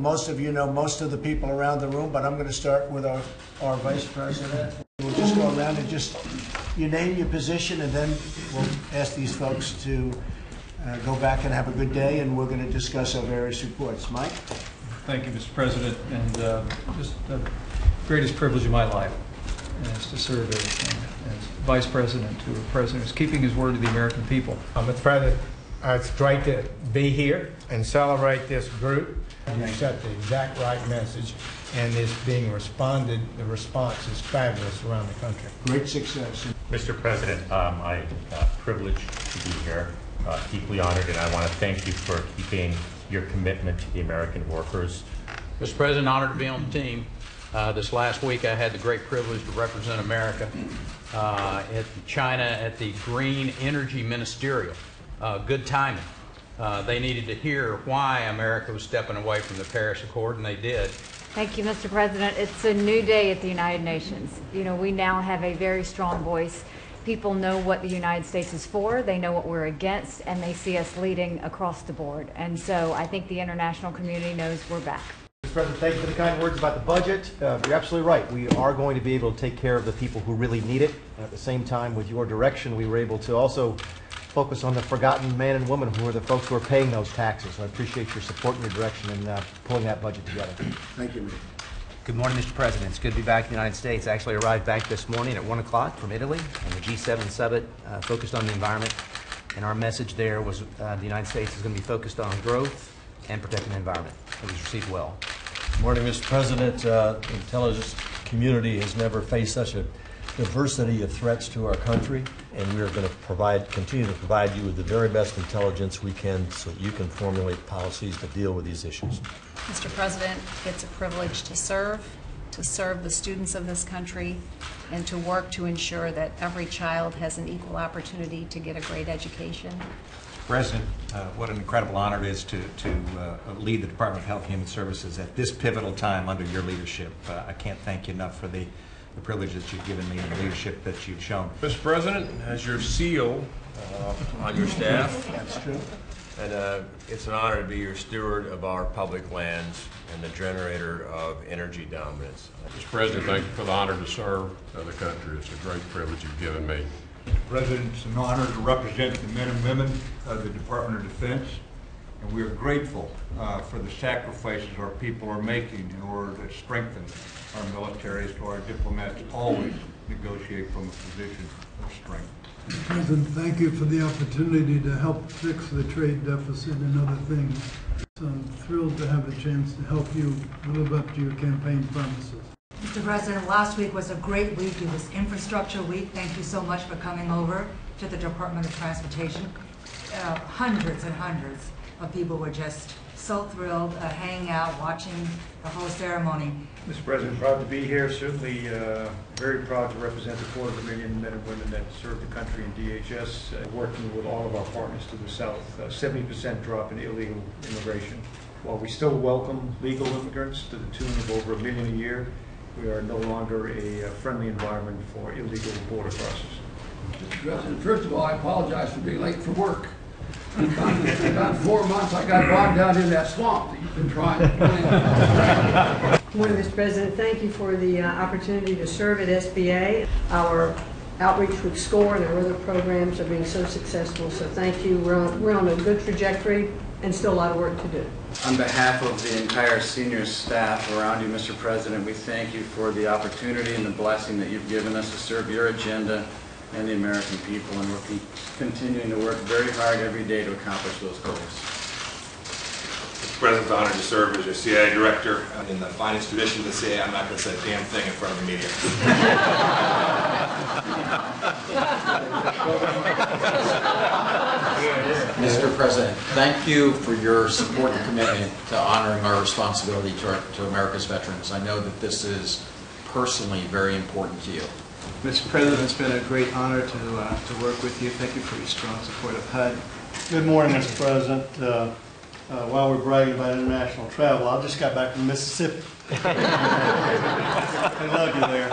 most of you know most of the people around the room, but I'm going to start with our Vice President. We'll just go around and you name your position, and then we'll ask these folks to go back and have a good day, and we're going to discuss our various reports. Mike? Thank you, Mr. President, and just the greatest privilege of my life is to serve as Vice President to a President who's keeping his word to the American people. Mr. President, it's great to be here and celebrate this group. You set the exact right message, and it's being responded. The response is fabulous around the country. Great success. Mr. President, I'm privileged to be here, deeply honored, and I want to thank you for keeping your commitment to the American workers. Mr. President, honored to be on the team. This last week I had the great privilege to represent America at China at the Green Energy Ministerial. Good timing. They needed to hear why America was stepping away from the Paris Accord, and they did. Thank you, Mr. President. It's a new day at the United Nations. You know, we now have a very strong voice. People know what the United States is for, they know what we're against, and they see us leading across the board. And so I think the international community knows we're back. Mr. President, thank you for the kind words about the budget. You're absolutely right. We are going to be able to take care of the people who really need it. And at the same time, with your direction, we were able to also focus on the forgotten men and women who are the folks who are paying those taxes. So I appreciate your support and your direction in pulling that budget together. Thank you. Good morning, Mr. President. It's good to be back in the United States. I actually arrived back this morning at 1 o'clock from Italy, and the G7 summit focused on the environment. And our message there was the United States is going to be focused on growth and protecting the environment. It was received well. Good morning, Mr. President. The intelligence community has never faced such a diversity of threats to our country, and we are going to continue to provide you with the very best intelligence we can so that you can formulate policies to deal with these issues. Mr. President, it's a privilege to serve the students of this country, and to work to ensure that every child has an equal opportunity to get a great education. President, what an incredible honor it is to lead the Department of Health and Human Services at this pivotal time under your leadership. I can't thank you enough for the privilege that you've given me and the leadership that you've shown. Mr. President, as your seal on your staff, that's true. And it's an honor to be your steward of our public lands and the generator of energy dominance. Mr. President, thank you for the honor to serve the country. It's a great privilege you've given me. Mr. President, it's an honor to represent the men and women of the Department of Defense, and we are grateful for the sacrifices our people are making in order to strengthen our military, so our diplomats always negotiate from a position of strength. Mr. President, thank you for the opportunity to help fix the trade deficit and other things. So I'm thrilled to have a chance to help you live up to your campaign promises. Mr. President, last week was a great week. It was Infrastructure Week. Thank you so much for coming over to the Department of Transportation. Hundreds and hundreds of people were just so thrilled, hanging out, watching the whole ceremony. Mr. President, proud to be here. Certainly very proud to represent the 250,000 men and women that serve the country in DHS, working with all of our partners to the south. 70% drop in illegal immigration. While we still welcome legal immigrants to the tune of over 1 million a year, we are no longer a friendly environment for illegal border crossers. Mr. President, first of all, I apologize for being late for work. In about 4 months, I got bogged down in that swamp that you've been trying to plan. Good morning, Mr. President. Thank you for the opportunity to serve at SBA. Our outreach with SCORE and our other programs are being so successful, so thank you. We're on a good trajectory and still a lot of work to do. On behalf of the entire senior staff around you, Mr. President, we thank you for the opportunity and the blessing that you've given us to serve your agenda and the American people, and we're continuing to work very hard every day to accomplish those goals. Mr. President, it's an honor to serve as your CIA director. In the finest tradition of the CIA, I'm not going to say a damn thing in front of the media. Mr. President, thank you for your support and commitment to honoring our responsibility to America's veterans. I know that this is personally very important to you. Mr. President, it's been a great honor to work with you. Thank you for your strong support of HUD. Good morning, Mr. President. While we're bragging about international travel, I just got back from Mississippi. I love you there.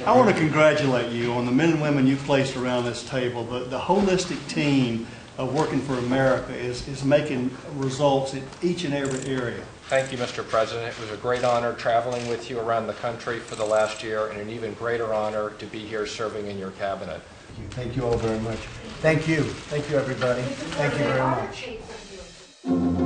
I want to congratulate you on the men and women you've placed around this table, the holistic team of working for America is making results in each and every area. Thank you, Mr. President. It was a great honor traveling with you around the country for the last year, and an even greater honor to be here serving in your cabinet. Thank you all very much. Thank you. Thank you, everybody. Thank you very much.